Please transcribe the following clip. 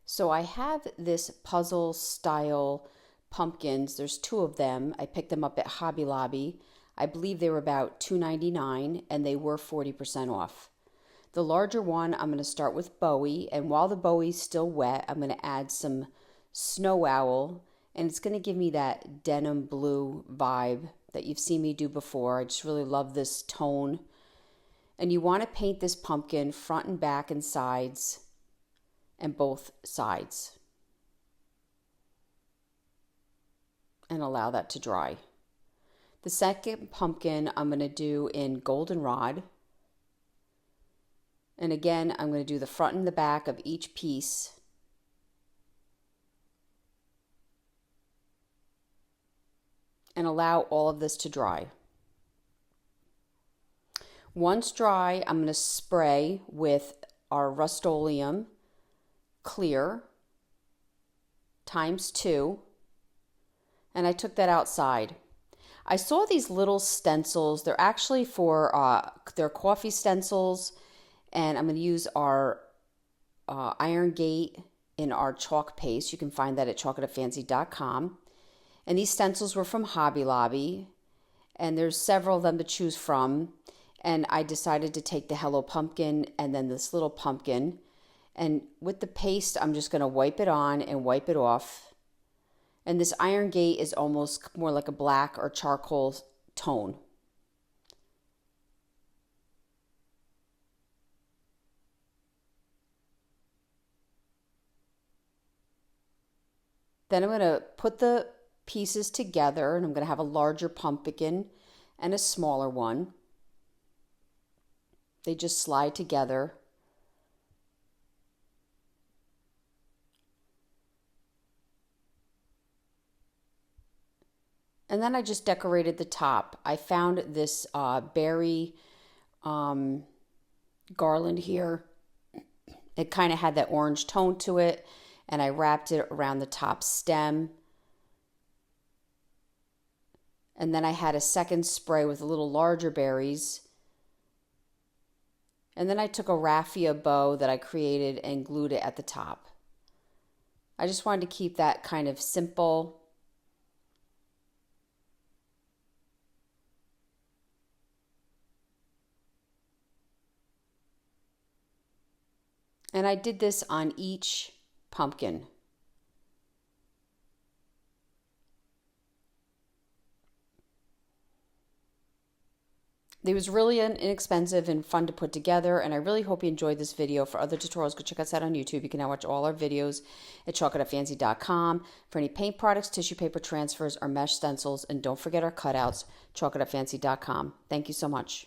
So I have this puzzle style pumpkins. There's two of them. I picked them up at Hobby Lobby. I believe they were about $2.99 and they were 40% off. The larger one, I'm going to start with Bowie, and while the Bowie's still wet, I'm going to add some Snow Owl, and it's going to give me that denim blue vibe that you've seen me do before. I just really love this tone. And you want to paint this pumpkin front and back and sides and both sides. And allow that to dry. The second pumpkin I'm going to do in goldenrod. And again, I'm going to do the front and the back of each piece. And allow all of this to dry. Once dry, I'm going to spray with our Rust-Oleum clear ×2, and I took that outside. I saw these little stencils. They're actually for they're coffee stencils, and I'm going to use our Iron Gate in our chalk paste. You can find that at chalk@fancy.com. And these stencils were from Hobby Lobby, and there's several of them to choose from. And I decided to take the Hello Pumpkin and then this little pumpkin. And with the paste, I'm just going to wipe it on and wipe it off. And this Iron Gate is almost more like a black or charcoal tone. Then I'm going to put the pieces together, and I'm going to have a larger pumpkin and a smaller one. They just slide together. And then I just decorated the top. I found this berry garland here. It kind of had that orange tone to it, and I wrapped it around the top stem. And then I had a second spray with a little larger berries. And then I took a raffia bow that I created and glued it at the top. I just wanted to keep that kind of simple. And I did this on each pumpkin. It was really inexpensive and fun to put together, and I really hope you enjoyed this video. For other tutorials, go check us out on YouTube. You can now watch all our videos at chalk@fancy.com. For any paint products, tissue paper transfers, or mesh stencils, and don't forget our cutouts, chalk@fancy.com. Thank you so much.